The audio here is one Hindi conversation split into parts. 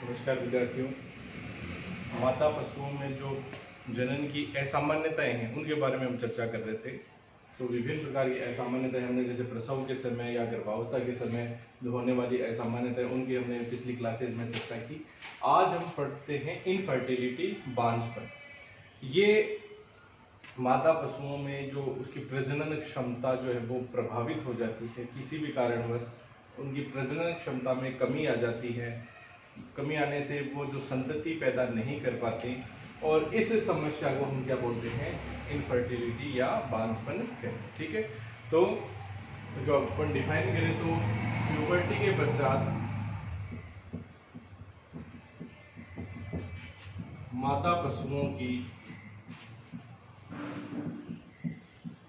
नमस्कार विद्यार्थियों। माता पशुओं में जो जनन की असामान्यताएं हैं उनके बारे में हम चर्चा कर रहे थे। तो विभिन्न प्रकार की असामान्यताएं हमने जैसे प्रसव के समय या गर्भावस्था के समय जो होने वाली असामान्यताएं उनकी हमने पिछली क्लासेज में चर्चा की। आज हम पढ़ते हैं इनफर्टिलिटी, बांझपन। ये माता पशुओं में जो उसकी प्रजनन क्षमता जो है वो प्रभावित हो जाती है, किसी भी कारणवश उनकी प्रजनन क्षमता में कमी आ जाती है। कमी आने से वो जो संतति पैदा नहीं कर पाते और इस समस्या को हम क्या बोलते हैं, इनफर्टिलिटी या बांझपन कहते हैं। ठीक है, तो इसको अपन डिफाइन करें तो प्यूबर्टी के पश्चात माता पशुओं की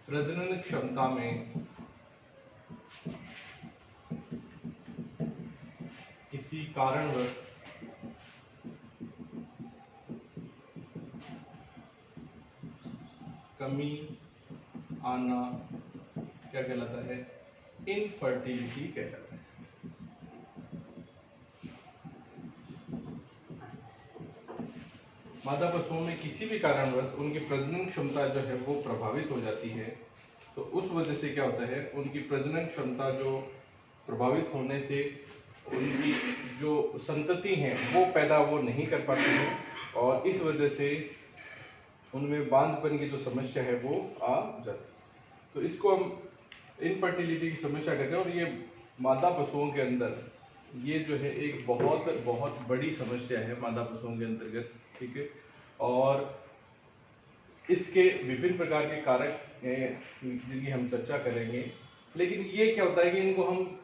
प्रजनन क्षमता में किसी कारणवश कमी आना क्या कहलाता है, इनफर्टिलिटी कहलाता है। मादा पशुओं में किसी भी कारणवश उनकी प्रजनन क्षमता जो है वो प्रभावित हो जाती है, तो उस वजह से क्या होता है, उनकी प्रजनन क्षमता जो प्रभावित होने से उनकी जो संतति हैं वो पैदा वो नहीं कर पाती है और इस वजह से उनमें बांझपन की जो समस्या है वो आ जाती है। तो इसको हम इनफर्टिलिटी की समस्या कहते हैं और ये मादा पशुओं के अंदर ये जो है एक बहुत बहुत बड़ी समस्या है मादा पशुओं के अंतर्गत। ठीक है, और इसके विभिन्न प्रकार के कारक हैं जिनकी हम चर्चा करेंगे। लेकिन ये क्या होता है कि इनको हम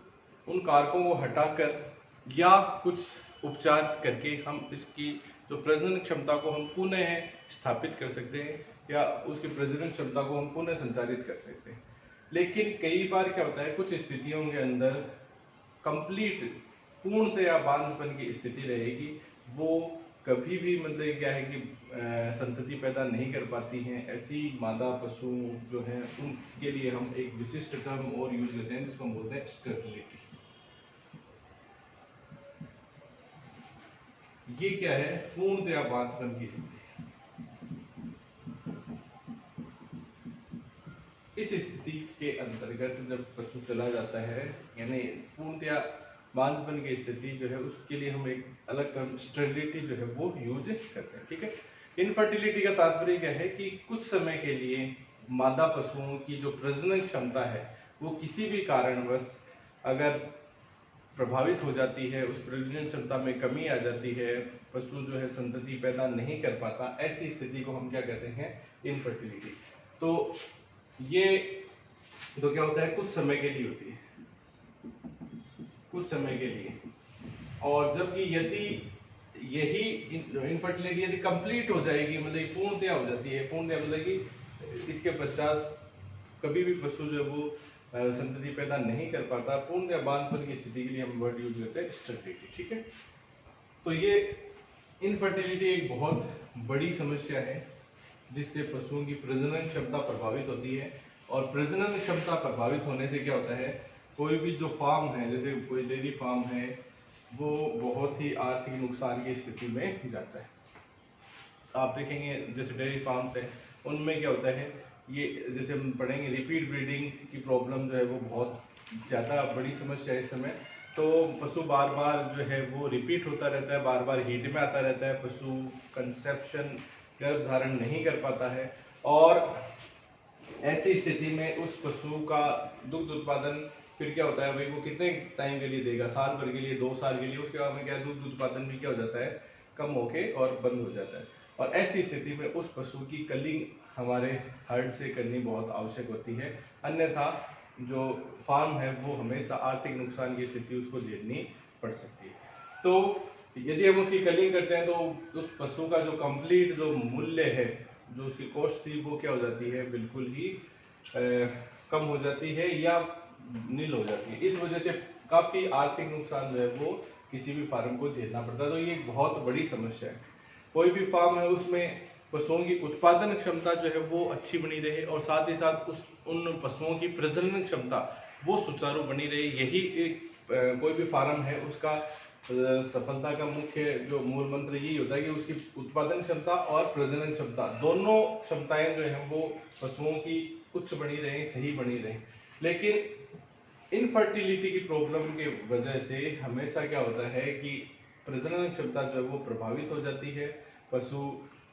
उन कारकों को हटाकर या कुछ उपचार करके हम इसकी जो प्रजनन क्षमता को हम पुनः स्थापित कर सकते हैं या उसकी प्रजनन क्षमता को हम पुनः संचालित कर सकते हैं। लेकिन कई बार क्या होता है, कुछ स्थितियों के अंदर कंप्लीट पूर्णतया बांझपन की स्थिति रहेगी, वो कभी भी मतलब क्या है कि संतति पैदा नहीं कर पाती हैं। ऐसी मादा पशु जो हैं उनके लिए हम एक विशिष्ट टर्म और यूज करते हैं जिसको हम बोलते हैं स्टेरिलिटी। ये क्या है, पूर्णतया बांझपन की स्थिति। इस स्थिति के अंतर्गत जब पशु चला जाता है, यानी पूर्णतया बांझपन की स्थिति जो है, उसके लिए हम एक अलग टर्म स्टेरिलिटी जो है वो यूज करते हैं। ठीक है, इनफर्टिलिटी का तात्पर्य क्या है कि कुछ समय के लिए मादा पशुओं की जो प्रजनन क्षमता है वो किसी भी कारणवश अगर प्रभावित हो जाती है, उस प्रजनन क्षमता में कमी आ जाती है, पशु जो है संतति पैदा नहीं कर पाता, ऐसी स्थिति को हम क्या कहते हैं, इनफर्टिलिटी। तो ये तो क्या होता है, कुछ समय के लिए होती है, कुछ समय के लिए। और जबकि यदि यही इनफर्टिलिटी यदि कंप्लीट हो जाएगी, मतलब पूर्णतया हो जाती है, पूर्णतया मतलब कि इसके पश्चात कभी भी पशु जो है वो संतति पैदा नहीं कर पाता, पूर्णतया बांझपन की स्थिति के लिए हम वर्ड यूज करते हैं स्टेरिलिटी। ठीक है, तो ये इनफर्टिलिटी एक बहुत बड़ी समस्या है जिससे पशुओं की प्रजनन क्षमता प्रभावित होती है। और प्रजनन क्षमता प्रभावित होने से क्या होता है, कोई भी जो फार्म है, जैसे कोई डेयरी फार्म है, वो बहुत ही आर्थिक नुकसान की स्थिति में जाता है। आप देखेंगे जैसे डेयरी फार्म्स है उनमें क्या होता है, ये जैसे हम पढ़ेंगे रिपीट ब्रीडिंग की प्रॉब्लम जो है वो बहुत ज़्यादा बड़ी समस्या है इस समय। तो पशु बार बार जो है वो रिपीट होता रहता है, बार बार हीट में आता रहता है, पशु कंसेप्शन गर्भ धारण नहीं कर पाता है और ऐसी स्थिति में उस पशु का दुग्ध उत्पादन फिर क्या होता है भाई, वो कितने टाइम के लिए देगा, साल भर के लिए, 2 साल के लिए, उसके बाद में क्या दुग्ध उत्पादन भी क्या हो जाता है, कम होके और बंद हो जाता है। और ऐसी स्थिति में उस पशु की कलिंग हमारे हर्ड से करनी बहुत आवश्यक होती है, अन्यथा जो फार्म है वो हमेशा आर्थिक नुकसान की स्थिति उसको झेलनी पड़ सकती है। तो यदि हम उसकी कलिंग करते हैं तो उस पशु का जो कंप्लीट जो मूल्य है, जो उसकी कॉस्ट थी, वो क्या हो जाती है, बिल्कुल ही कम हो जाती है या नील हो जाती है। इस वजह से काफ़ी आर्थिक नुकसान जो है वो किसी भी फार्म को झेलना पड़ता है। तो ये एक बहुत बड़ी समस्या है। कोई भी फार्म है उसमें पशुओं की उत्पादन क्षमता जो है वो अच्छी बनी रहे और साथ ही साथ उन पशुओं की प्रजनन क्षमता वो सुचारू बनी रहे, यही एक कोई भी फार्म है उसका सफलता का मुख्य जो मूल मंत्र यही होता है कि उसकी उत्पादन क्षमता और प्रजनन क्षमता दोनों क्षमताएं जो है वो पशुओं की उच्च बनी रहें, सही बनी रहें। लेकिन इनफर्टिलिटी की प्रॉब्लम के वजह से हमेशा क्या होता है कि प्रजनन क्षमता जो है वो प्रभावित हो जाती है, पशु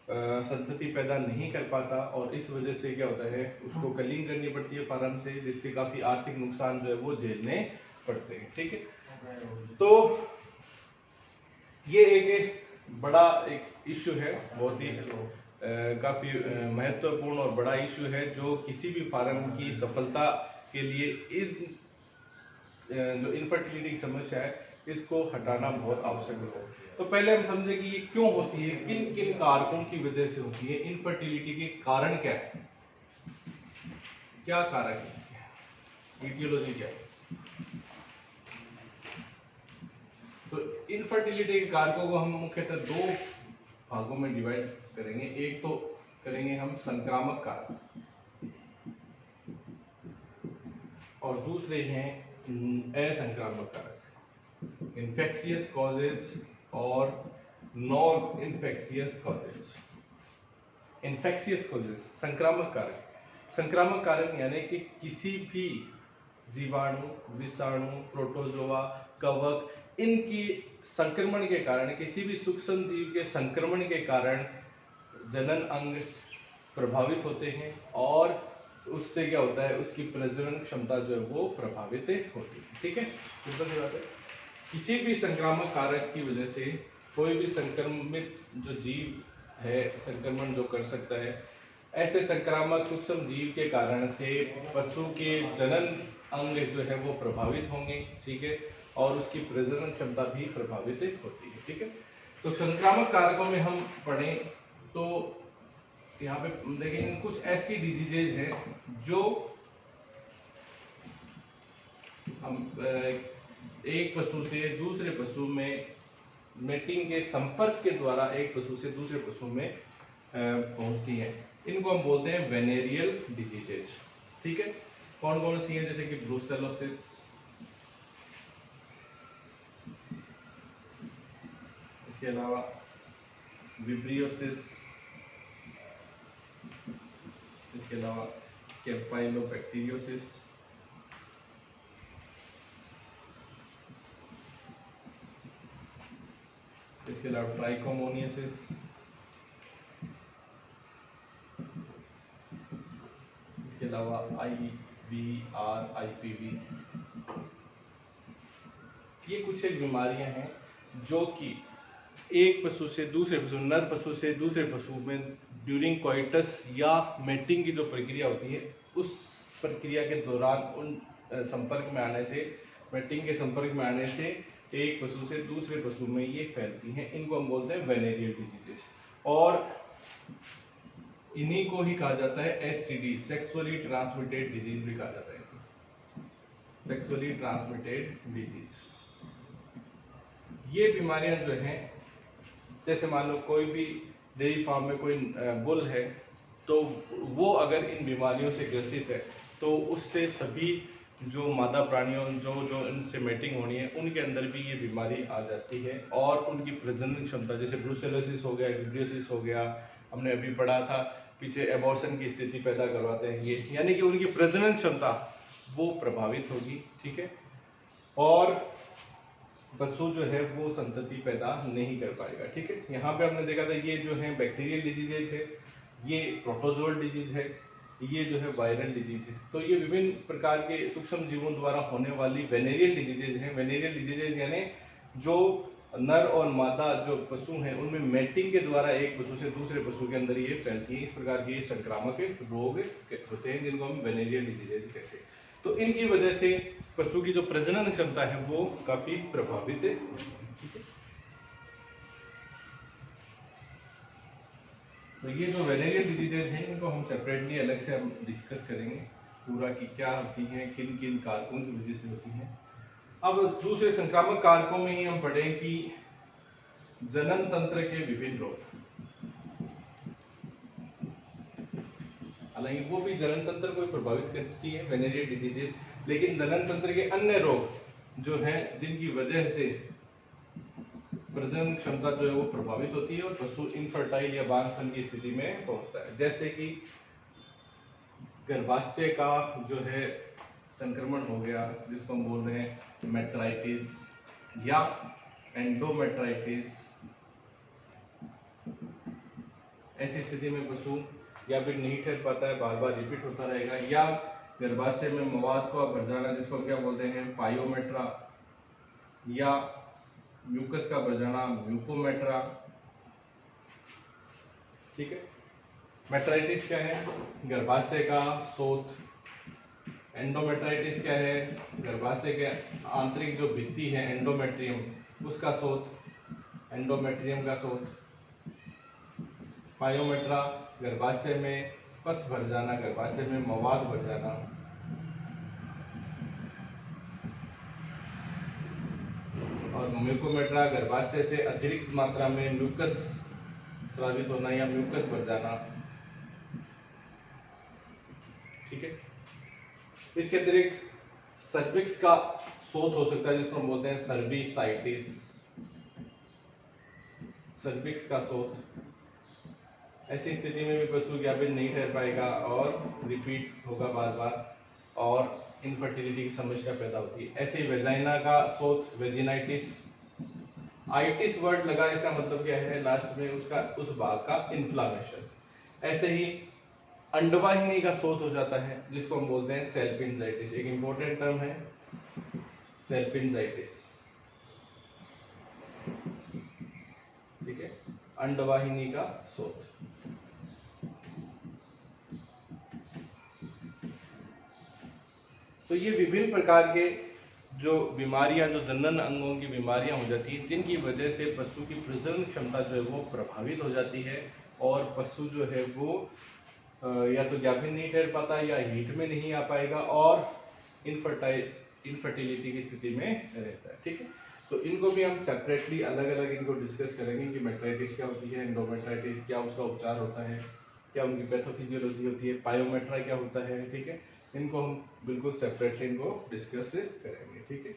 संतति पैदा नहीं कर पाता और इस वजह से क्या होता है उसको कलिंग करनी पड़ती है फार्म से, जिससे काफी आर्थिक नुकसान जो है वो झेलने पड़ते हैं। ठीक है, तो ये एक बड़ा एक इश्यू है, बहुत ही काफी महत्वपूर्ण और बड़ा इश्यू है जो किसी भी फार्म की सफलता के लिए इस जो इनफर्टिलिटी की समस्या है इसको हटाना बहुत आवश्यक है। तो पहले हम समझे कि ये क्यों होती है, किन किन कारकों की वजह से होती है, इनफर्टिलिटी के कारण क्या है, क्या कारक है, इटियोलॉजी क्या है। तो इनफर्टिलिटी के कारकों को हम मुख्यतः दो भागों में डिवाइड करेंगे। एक तो करेंगे हम संक्रामक कारक और दूसरे हैं असंक्रामक कारक, इन्फेक्शियस कॉजेज और non infectious causes. Infectious causes संक्रामक कारक, संक्रामक कारक यानी कि किसी भी जीवाणु, विषाणु, प्रोटोजोआ, कवक, इनकी संक्रमण के कारण, किसी भी सूक्ष्म जीव के संक्रमण के कारण जनन अंग प्रभावित होते हैं और उससे क्या होता है उसकी प्रजनन क्षमता जो है वो प्रभावित होती है। ठीक है, सिंपल सी बात है। किसी भी संक्रामक कारक की वजह से कोई भी संक्रमित जो जीव है संक्रमण जो कर सकता है, ऐसे संक्रामक सूक्ष्म जीव के कारण से पशु के जनन अंग जो है वो प्रभावित होंगे। ठीक है, और उसकी प्रजनन क्षमता भी प्रभावित होती है। ठीक है, तो संक्रामक कारकों में हम पढ़ें तो यहाँ पे देखेंगे कुछ ऐसी डिजीजेज हैं जो हम एक पशु से दूसरे पशु में मेटिंग के संपर्क के द्वारा एक पशु से दूसरे पशु में पहुंचती हैं। इनको हम बोलते हैं वेनेरियल डिजीजेज। ठीक है, कौन कौन सी हैं, जैसे कि ब्रूसेलोसिस, इसके अलावा विब्रियोसिस, इसके अलावा कैम्पाइलोबैक्टीरियोसिस, इसके अलावा ट्राइकोमोनियसिस, इसके अलावा IVR, IPV। ये कुछ एक बीमारियां हैं जो कि एक पशु से दूसरे पशु, नर पशु से दूसरे पशु में ड्यूरिंग कोइटस या मेटिंग की जो प्रक्रिया होती है उस प्रक्रिया के दौरान उन संपर्क में आने से, मेटिंग के संपर्क में आने से एक पशु से दूसरे पशु में ये फैलती हैं। इनको हम बोलते हैं वेनेरियल डिजीजेज और इन्हीं को ही कहा जाता है STD, सेक्सुअली ट्रांसमिटेड डिजीज भी कहा जाता है, सेक्सुअली ट्रांसमिटेड डिजीज। ये बीमारियां जो हैं, जैसे मान लो कोई भी डेयरी फार्म में कोई बुल है तो वो अगर इन बीमारियों से ग्रसित है तो उससे सभी जो मादा प्राणियों जो जो इनसे मेटिंग होनी है उनके अंदर भी ये बीमारी आ जाती है और उनकी प्रजनन क्षमता, जैसे ब्रूसेलोसिस हो गया, विब्रियोसिस हो गया, हमने अभी पढ़ा था पीछे, एबॉर्शन की स्थिति पैदा करवाते हैं ये, यानी कि उनकी प्रजनन क्षमता वो प्रभावित होगी। ठीक है, और पशु जो है वो संतति पैदा नहीं कर पाएगा। ठीक है, यहाँ पे हमने देखा था ये जो है बैक्टीरियल डिजीजेज है, ये प्रोटोजोअल डिजीज है, ये जो है वायरल डिजीज है। तो ये विभिन्न प्रकार के सूक्ष्म जीवों द्वारा होने वाली वेनेरियल डिजीजेज हैं। वेनेरियल डिजीजेज यानी जो नर और मादा जो पशु हैं उनमें मेटिंग के द्वारा एक पशु से दूसरे पशु के अंदर ये फैलती है। इस प्रकार के संक्रामक रोग होते हैं जिनको हम वेनेरियल डिजीजेज कहते हैं। तो इनकी वजह से पशु की जो प्रजनन क्षमता है वो काफी प्रभावित है। तो ये जो वेनेरियल डिजीजेज हैं इनको हम सेपरेटली अलग से हम डिस्कस करेंगे पूरा कि क्या होती हैं, किन किन कारकों की वजह से होती हैं। अब दूसरे संक्रामक कारकों में ही हम पढ़ें कि जनन तंत्र के विभिन्न रोग, हालांकि वो भी जनन तंत्र को प्रभावित करती है वेनेरियल डिजीजेज, लेकिन जनन तंत्र के अन्य रोग जो हैं जिनकी वजह से प्रजनन क्षमता जो है वो प्रभावित होती है और पशु इनफर्टाइल या बांझपन की स्थिति में पहुंचता है। जैसे कि गर्भाशय का जो है संक्रमण हो गया, जिसको हम बोल रहे हैं मेट्राइटिस या एंडोमेट्राइटिस। ऐसी स्थिति में पशु या फिर नहीं ठहर पाता है, बार बार रिपीट होता रहेगा, या गर्भाशय में मवाद को भर जाना, जिसको क्या बोलते हैं पायोमेट्रा, या म्यूकस का भर जाना म्यूकोमेट्रा। ठीक है। मेट्राइटिस क्या है? गर्भाशय का शोथ। एंडोमेट्राइटिस क्या है? गर्भाशय के आंतरिक जो भित्ति है एंडोमेट्रियम, उसका शोथ, एंडोमेट्रियम का शोथ। पायोमेट्रा गर्भाशय में पस भर जाना, गर्भाशय में मवाद भर जाना। और म्यूकोमेट्रा गर्भाशय से अतिरिक्त मात्रा में म्यूकस स्रावित होना या म्यूकस भर जाना। ठीक है। इसके अतिरिक्त सर्विक्स का शोथ हो सकता है, जिसको हम बोलते हैं सर्विसाइटिस। सर्विक्स का शोथ। ऐसी स्थिति में भी पशु या फिर नहीं ठहर पाएगा और रिपीट होगा बार बार, और इनफर्टिलिटी की समस्या पैदा होती है। ऐसे ही वेजाइना का शोथ, वेजिनाइटिस। आइटिस वर्ड लगा, इसका मतलब क्या है? लास्ट में उसका उस भाग का इन्फ्लामेशन। ऐसे ही अंडवाहिनी का शोथ हो जाता है, जिसको हम बोलते हैं सेल्पिंजाइटिस। एक इंपॉर्टेंट टर्म है सेल्पिंजाइटिस। ठीक है, अंडवाहिनी का शोथ। तो ये विभिन्न प्रकार के जो बीमारियां, जो जनन अंगों की बीमारियां हो जाती हैं, जिनकी वजह से पशु की प्रजनन क्षमता जो है वो प्रभावित हो जाती है और पशु जो है वो या तो गाभिन नहीं ठहर पाता या हीट में नहीं आ पाएगा और इनफर्टिलिटी की स्थिति में रहता है। ठीक है। तो इनको भी हम सेपरेटली अलग अलग इनको डिस्कस करेंगे कि मेट्राइटिस क्या होती है, एंडोमेट्राइटिस क्या उसका उपचार होता है, क्या उनकी पैथोफिजियोलॉजी होती है, पायोमेट्रा क्या होता है। ठीक है। इनको हम बिल्कुल सेपरेटली इनको डिस्कस करेंगे। ठीक है।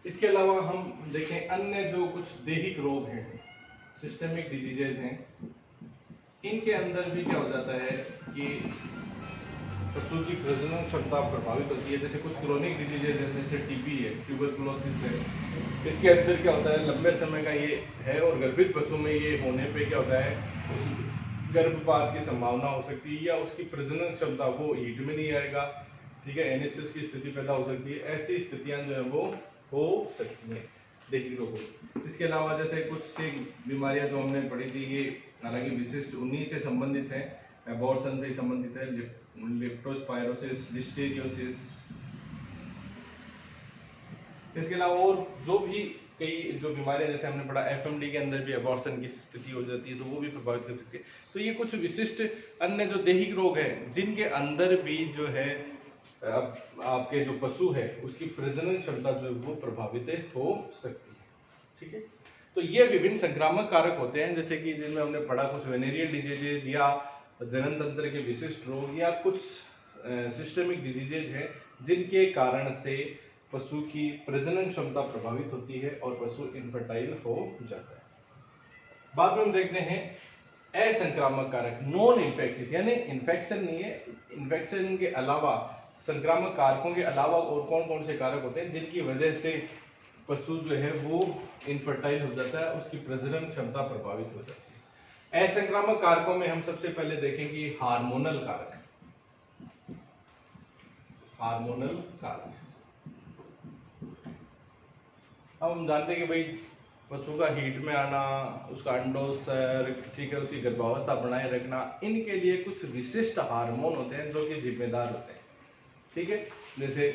इसके अलावा हम देखें अन्य जो कुछ दैहिक रोग हैं, सिस्टेमिक डिजीजेज हैं, इनके अंदर भी क्या हो जाता है कि पशु की प्रजनन क्षमता प्रभावित होती है। जैसे कुछ क्रोनिक डिजीजेज हैं, जैसे टीबी है, ट्यूबरकुलोसिस है। इसके अंदर क्या होता है, लंबे समय का ये है और गर्भित पशु में ये होने पे क्या होता है, गर्भपात की संभावना हो सकती है या उसकी प्रजनन क्षमता, वो हीट में नहीं आएगा। ठीक है। एनिस्टस की स्थिति पैदा हो सकती है। ऐसी स्थितियां जो है वो हो सकती हैं दैहिक रोगों। इसके अलावा जैसे कुछ सी बीमारियां जो हमने पढ़ी थी, ये हालांकि विशिष्ट उन्हीं से संबंधित है, एबॉर्शन से संबंधित है, लेप्टोस्पायरोसिस, लिस्टेरियोसिस। इसके अलावा और जो भी कई जो बीमारियां, जैसे हमने पढ़ा एफएमडी के अंदर भी एबॉर्शन की स्थिति हो जाती है, तो वो भी प्रभावित कर सकती है। तो ये कुछ विशिष्ट अन्य जो दैहिक रोग हैं, जिनके अंदर भी जो है आपके जो पशु है उसकी प्रजनन क्षमता जो है वो प्रभावित हो सकती है। ठीक है। तो ये विभिन्न संक्रामक कारक होते हैं, जैसे कि जिनमें हमने पढ़ा कुछ वेनेरियल डिजीजेज या जनन तंत्र के विशिष्ट रोग या कुछ सिस्टमिक डिजीजेज हैं, जिनके कारण से पशु की प्रजनन क्षमता प्रभावित होती है और पशु इनफर्टाइल हो जाता है। बाद में हम देखते हैं असंक्रामक कारक, नॉन इन्फेक्शियस, यानी इन्फेक्शन नहीं है, इन्फेक्शन के अलावा संक्रामक कारकों के अलावा और कौन कौन से कारक होते हैं जिनकी वजह से पशु जो है वो इनफर्टाइल हो जाता है, उसकी प्रजनन क्षमता प्रभावित हो जाती है। असंक्रामक कारकों में हम सबसे पहले देखेंगे हार्मोनल कारक। हार्मोनल कारक, अब हम जानते हैं कि भाई पशु का हीट में आना, उसका अंडोत्सर्ग, ठीक है, उसकी गर्भावस्था बनाए रखना, इनके लिए कुछ विशिष्ट हार्मोन होते हैं जो कि जिम्मेदार होते हैं। ठीक है। जैसे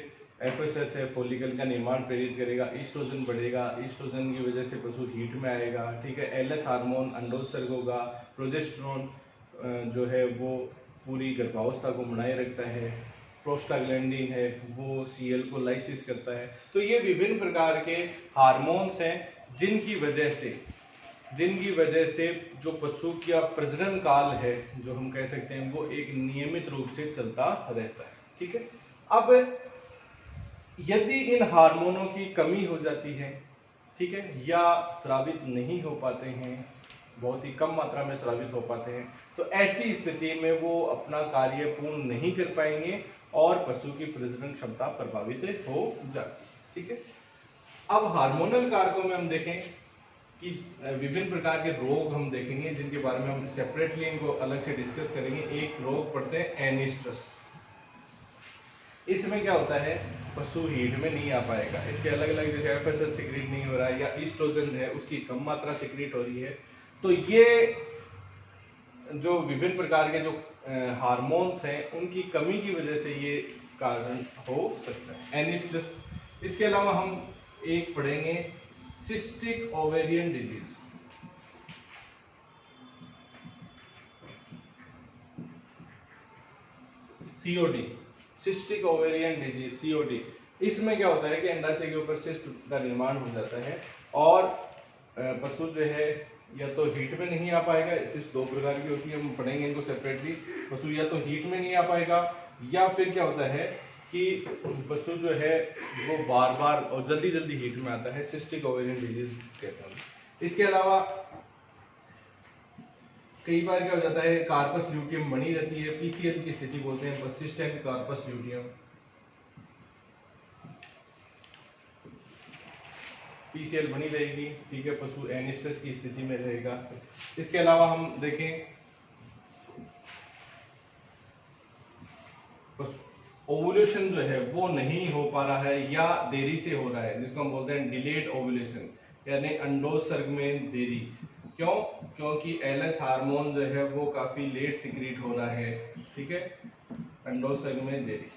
एफएसएच है, फॉलिकल का निर्माण प्रेरित करेगा, ईस्ट्रोजन बढ़ेगा, ईस्ट्रोजन की वजह से पशु हीट में आएगा। ठीक है। एलएच हार्मोन अंडोत्सर्ग होगा, प्रोजेस्टेरोन जो है वो पूरी गर्भावस्था को बनाए रखता है, प्रोस्टाग्लैंडिन है वो सीएल को लाइसिस करता है। तो ये विभिन्न प्रकार के हार्मोन्स हैं जिनकी वजह से जिनकी वजह से जो पशु का प्रजनन काल है, जो हम कह सकते हैं, वो एक नियमित रूप से चलता रहता है। ठीक है। अब यदि इन हार्मोनों की कमी हो जाती है, ठीक है, या स्रावित नहीं हो पाते हैं, बहुत ही कम मात्रा में स्रावित हो पाते हैं, तो ऐसी स्थिति में वो अपना कार्य पूर्ण नहीं कर पाएंगे और पशु की प्रजनन क्षमता प्रभावित हो जाती है। ठीक है। अब हार्मोनल कारकों में हम देखें कि विभिन्न प्रकार के रोग हम देखेंगे, जिनके बारे में हम सेपरेटली इनको अलग से डिस्कस करेंगे। एक रोग पढ़ते हैं एनिस्ट्रस। इसमें क्या होता है, पशु हीट में नहीं आ पाएगा, इसके अलग अलग जैसे एफएसएच सिक्रीट नहीं हो रहा है, या ईस्ट्रोजन है उसकी कम मात्रा सिक्रीट हो रही है, तो ये जो विभिन्न प्रकार के जो हार्मोन्स हैं उनकी कमी की वजह से ये कारण हो सकता है, एनिस्ट्रस। इसके अलावा हम एक पढ़ेंगे cystic ovarian disease. COD, cystic ovarian disease, COD. इसमें क्या होता है कि अंडाशय के ऊपर सिस्ट का निर्माण हो जाता है और पशु जो है या तो हीट में नहीं आ पाएगा, सिस्ट दो प्रकार की होती है, हम पढ़ेंगे इनको सेपरेटली। पशु या तो हीट में नहीं आ पाएगा, या फिर क्या होता है कि पशु जो है वो बार बार और जल्दी जल्दी हीट में आता है, सिस्टिक ओवेरियन डिजीज कहते हैं। इसके अलावा कई बार क्या हो जाता है, कार्पस ल्यूटियम बनी रहती है, पीसीएल की स्थिति बोलते हैं, पर्सिस्टेंट कार्पस ल्यूटियम, पीसीएल बनी रहेगी। ठीक है, पशु एनिस्ट्रस की स्थिति में रहेगा। इसके अलावा हम देखें ओवुलेशन जो है वो नहीं हो पा रहा है या देरी से हो रहा है, जिसको हम बोलते हैं डिलेड ओवुलेशन, यानी अंडोत्सर्ग में देरी। क्यों? क्योंकि एलएच हार्मोन जो है वो काफी लेट सिक्रीट हो रहा है। ठीक है, अंडोत्सर्ग में देरी,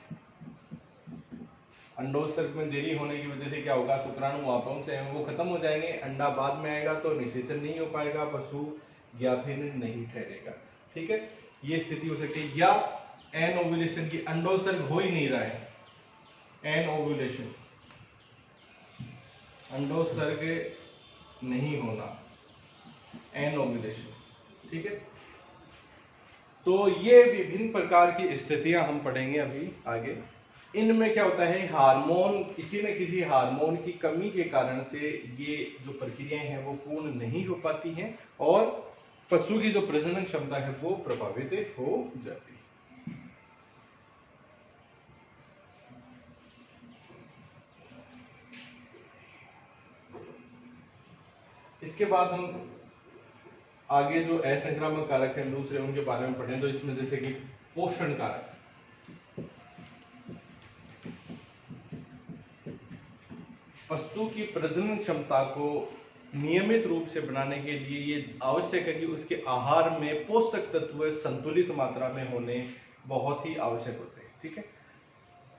अंडोत्सर्ग में देरी होने की वजह से क्या होगा, शुक्राणु वहां पहुंचे हैं वो खत्म हो जाएंगे, अंडा बाद में आएगा तो निषेचन नहीं हो पाएगा, पशु ज्ञाभिन्न नहीं ठहरेगा। ठीक है, ये स्थिति हो सकती है। या एन ओव्यूलेशन की, अंडोत्सर्ग हो ही नहीं रहा है, एन ओव्यूलेशन, अंडोत्सर्ग नहीं होना, एन ओव्यूलेशन। ठीक है, तो ये विभिन्न प्रकार की स्थितियां हम पढ़ेंगे अभी आगे। इनमें क्या होता है, हार्मोन, किसी न किसी हार्मोन की कमी के कारण से ये जो प्रक्रियाएं हैं वो पूर्ण नहीं हो पाती हैं और पशु की जो प्रजनन क्षमता है वो प्रभावित हो जाती है। इसके बाद हम आगे जो असंक्रामक कारक हैं दूसरे, उनके बारे में पढ़ें। तो इसमें जैसे कि पोषण कारक, पशु की प्रजनन क्षमता को नियमित रूप से बनाने के लिए ये आवश्यक है कि उसके आहार में पोषक तत्व संतुलित मात्रा में होने बहुत ही आवश्यक होते हैं। ठीक है,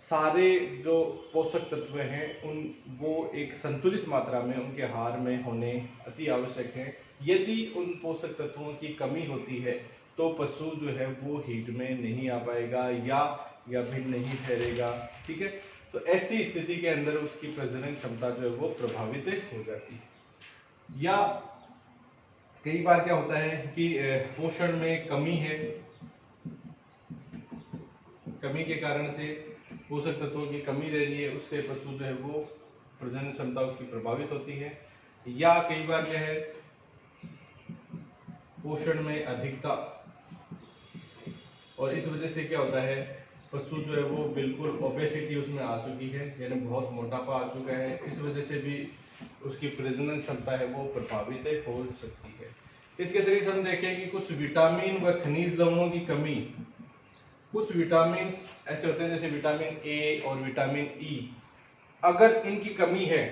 सारे जो पोषक तत्व हैं उन वो एक संतुलित मात्रा में उनके आहार में होने अति आवश्यक है। यदि उन पोषक तत्वों की कमी होती है तो पशु जो है वो हीट में नहीं आ पाएगा या फिर नहीं ठहरेगा। ठीक है, तो ऐसी स्थिति के अंदर उसकी प्रजनन क्षमता जो है वो प्रभावित हो जाती है। या कई बार क्या होता है कि पोषण में कमी है, कमी के कारण से पोषक तत्वों की कमी रह रही है, उससे पशु जो है वो प्रजनन क्षमता उसकी प्रभावित होती है। या कई बार क्या है, पोषण में अधिकता, और इस वजह से क्या होता है, पशु जो है वो बिल्कुल ओबेसिटी उसमें आ चुकी है, यानी बहुत मोटापा आ चुका है, इस वजह से भी उसकी प्रजनन क्षमता है वो प्रभावित हो सकती है। इसके अतिरिक्त हम देखें कि कुछ विटामिन व खनिज लवणों की कमी, कुछ विटामिन ऐसे होते हैं जैसे विटामिन ए और विटामिन ई, अगर इनकी कमी है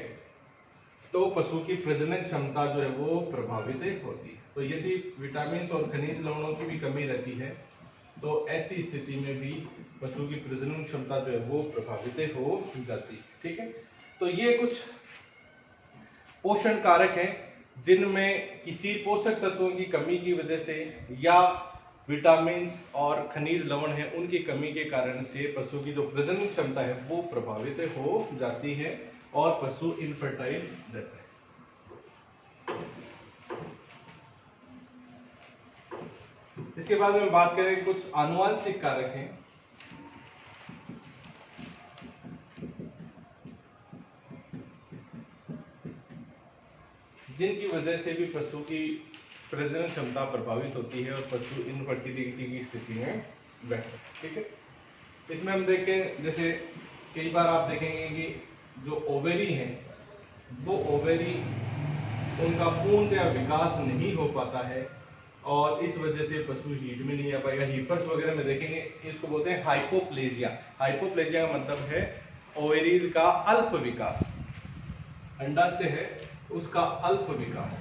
तो पशु की प्रजनन क्षमता जो है वो प्रभावित होती है। तो यदि विटामिन और खनिज लवणों की भी कमी रहती है तो ऐसी स्थिति में भी पशु की प्रजनन क्षमता जो है वो प्रभावित हो जाती है। ठीक है, तो ये कुछ पोषण कारक हैं जिनमें किसी पोषक तत्वों की कमी की वजह से या विटामिन और खनिज लवण है उनकी कमी के कारण से पशु की जो प्रजनन क्षमता है वो प्रभावित हो जाती है और पशु इनफर्टाइल रहता है। इसके बाद में बात करें कुछ आनुवंशिक कारक हैं जिनकी वजह से भी पशु की प्रजनन क्षमता प्रभावित होती है और पशु इनफर्टिलिटी की स्थिति में बैठता है। ठीक है, इसमें हम देखें जैसे कई बार आप देखेंगे कि जो ओवेरी है वो ओवेरी उनका पूर्णतः विकास नहीं हो पाता है और इस वजह से पशु हीट में नहीं आ पाएगा। हीफर्स वगैरह में देखेंगे, इसको बोलते हैं हाइपोप्लेजिया। हाइपोप्लेजिया का मतलब है ओवेरीज का अल्प विकास, अंडाशय है उसका अल्प विकास,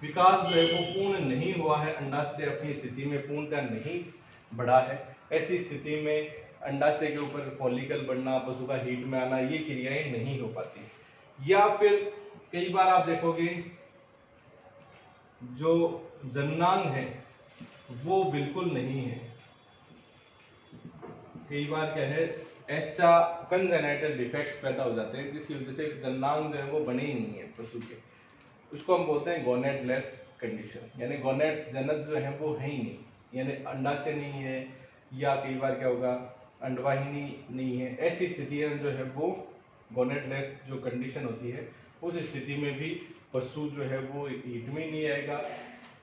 विकास जो है वो पूर्ण नहीं हुआ है, अंडाशय अपनी स्थिति में पूर्णतः नहीं बढ़ा है। ऐसी स्थिति में अंडाशय के ऊपर फॉलिकल बढ़ना, पशु का हीट में आना, ये क्रियाएं नहीं हो पाती। या फिर कई बार आप देखोगे जो जननांग है वो बिल्कुल नहीं है। कई बार क्या है, ऐसा कंजेनिटल डिफेक्ट्स पैदा हो जाते हैं जिसकी वजह से जननांग जो है वो बने ही नहीं है पशु के, उसको हम बोलते हैं गोनेडलेस कंडीशन, यानी गोनेड्स जनक जो है वो है ही नहीं, यानी अंडाशय नहीं है या कई बार क्या होगा अंडवाहिनी नहीं है। ऐसी स्थितियां जो है वो गोनेडलेस जो कंडीशन होती है उस स्थिति में भी पशु जो है वो हीट में नहीं आएगा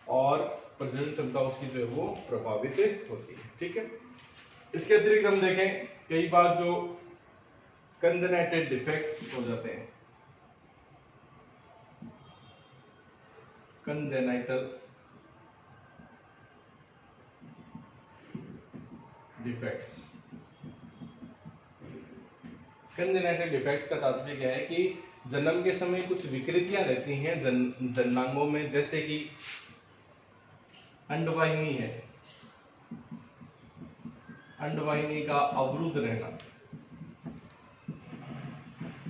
और प्रजनन क्षमता उसकी जो है वो प्रभावित होती है। ठीक है, इसके अतिरिक्त हम देखें कई बार जो कंजेनिटल डिफेक्ट्स हो जाते हैं, कंजेनिटल डिफेक्ट्स, कंजेनिटल डिफेक्ट्स का तात्पर्य क्या है कि जन्म के समय कुछ विकृतियां रहती हैं जननांगों में, जैसे कि अंडवाहिनी है, अंडवाहिनी का अवरुद्ध रहना,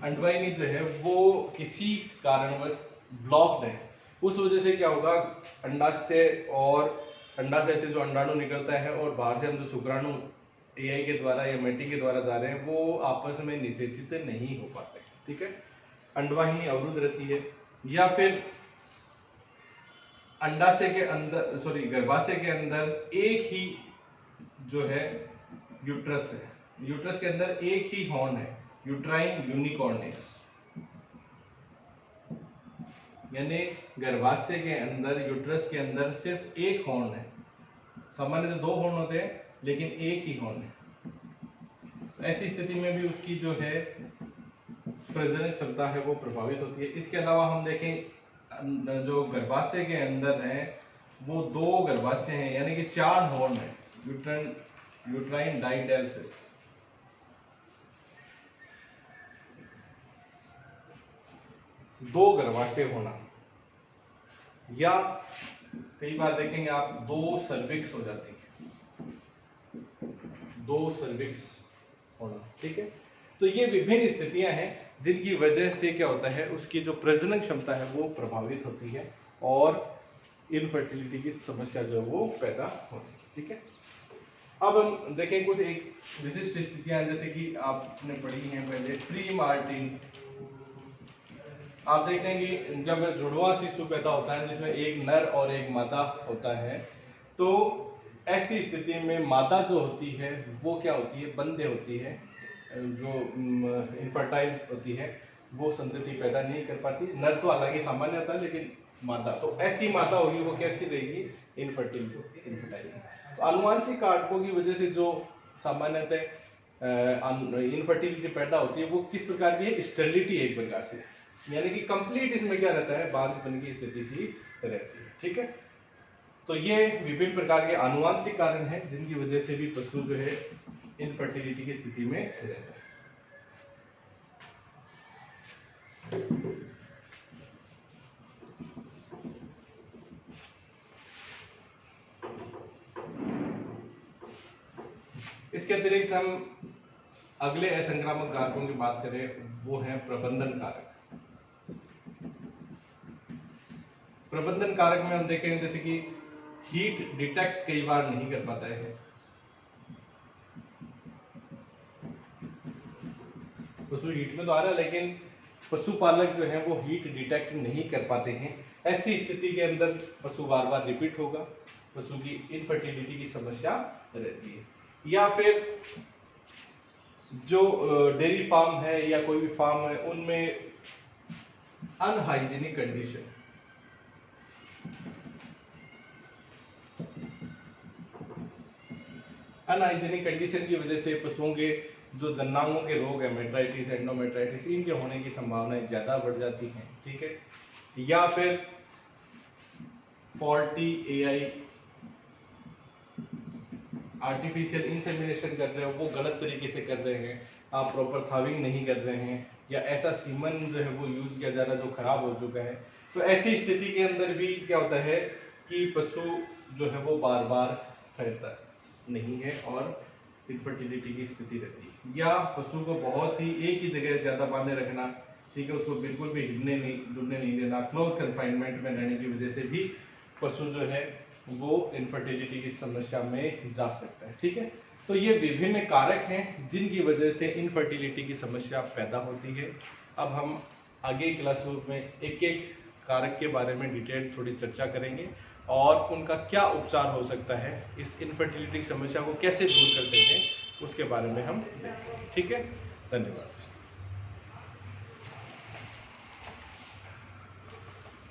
अंडवाहिनी जो है वो किसी कारणवश ब्लॉक्ड है, उस वजह से क्या होगा अंडाशय और अंडाशय से जो अंडाणु निकलता है और बाहर से हम जो शुक्राणु एआई के द्वारा या मेटिंग के द्वारा जा रहे हैं वो आपस में निषेचित नहीं हो पाते। ठीक है, अंडवाहिनी अवरुद्ध रहती है। या फिर अंडाशय के अंदर गर्भाशय के अंदर एक ही जो है यूट्रस है, यूट्रस के अंदर एक ही हॉर्न है, यूट्राइन यूनिकॉर्निस, यानी गर्भाशय के अंदर यूट्रस के अंदर सिर्फ एक हॉर्न है, सामान्य दो हॉर्न होते हैं लेकिन एक ही हॉर्न है। ऐसी स्थिति में भी उसकी जो है प्रजनन क्षमता है वो प्रभावित होती है। इसके अलावा हम देखें जो गर्भाशय के अंदर है वो दो गर्भाशय हैं, यानी कि चार हॉर्न है, यूट्राइन डाइडेल्फिस, दो गर्भाशय होना, या कई बार देखेंगे आप दो सर्विक्स हो जाती है, दो सर्विक्स होना। ठीक है, तो ये विभिन्न स्थितियां हैं जिनकी वजह से क्या होता है उसकी जो प्रजनन क्षमता है वो प्रभावित होती है और इनफर्टिलिटी की समस्या जो वो पैदा होती है। ठीक है, अब हम देखें कुछ एक विशिष्ट स्थितियां जैसे कि आपने पढ़ी हैं पहले, प्री मार्टिन। आप देखते हैं कि जब जुड़वा शिशु पैदा होता है जिसमें एक नर और एक मादा होता है, तो ऐसी स्थिति में मादा जो होती है वो क्या होती है, बंध्य होती है, जो इनफर्टाइल होती है, वो संतति पैदा नहीं कर पाती। नर तो हालांकि सामान्य होता है लेकिन मादा, तो ऐसी मादा होगी वो कैसी रहेगी, इनफर्टाइल। तो आनुवंशिक कारकों की वजह से जो सामान्यतः इनफर्टिलिटी पैदा होती है वो किस प्रकार की है, स्टेरिलिटी एक प्रकार से, यानी कि कंप्लीट इसमें क्या रहता है, बांझपन की स्थिति सी रहती है। ठीक है, तो ये विभिन्न प्रकार के आनुवंशिक कारण हैं जिनकी वजह से भी पशु जो है इनफर्टिलिटी की स्थिति में रहता है। इसके अतिरिक्त हम अगले असंक्रामक कारकों की बात करें, वो है प्रबंधन कारक। प्रबंधन कारक में हम देखें जैसे कि हीट डिटेक्ट कई बार नहीं कर पाता है, पशु हीट में तो आ रहा है लेकिन पशुपालक जो है वो हीट डिटेक्ट नहीं कर पाते हैं। ऐसी स्थिति के अंदर पशु बार बार रिपीट होगा, पशु की इनफर्टिलिटी की समस्या रहती है। या फिर जो डेयरी फार्म है या कोई भी फार्म है उनमें अनहाइजीनिक कंडीशन, अनहाइजीनिक कंडीशन की वजह से पशुओं के जो जननांगों के रोग है, मेट्राइटिस, एंडोमेट्राइटिस, इनके होने की संभावनाएं ज़्यादा बढ़ जाती हैं। ठीक है। या फिर फॉल्टी एआई, आर्टिफिशियल इंसेमिनेशन कर रहे हो, वो गलत तरीके से कर रहे हैं, आप प्रॉपर थाविंग नहीं कर रहे हैं, या ऐसा सीमन जो है वो यूज़ किया जा रहा है जो खराब हो चुका है। तो ऐसी स्थिति के अंदर भी क्या होता है कि पशु जो है वो बार बार ठहरता नहीं है और इनफर्टिलिटी की स्थिति रहती है। या पशु को बहुत ही एक ही जगह ज़्यादा बांधे रखना, ठीक है, उसको बिल्कुल भी हिलने नहीं डुलने नहीं देना, क्लोज कन्फाइनमेंट में रहने की वजह से भी पशु जो है वो इनफर्टिलिटी की समस्या में जा सकता है। ठीक है। तो ये विभिन्न कारक हैं जिनकी वजह से इनफर्टिलिटी की समस्या पैदा होती है। अब हम आगे क्लासरूम में एक एक कारक के बारे में डिटेल थोड़ी चर्चा करेंगे और उनका क्या उपचार हो सकता है, इस इनफर्टिलिटी की समस्या को कैसे दूर कर सकते हैं, उसके बारे में हम देखेंगे। ठीक है, धन्यवाद।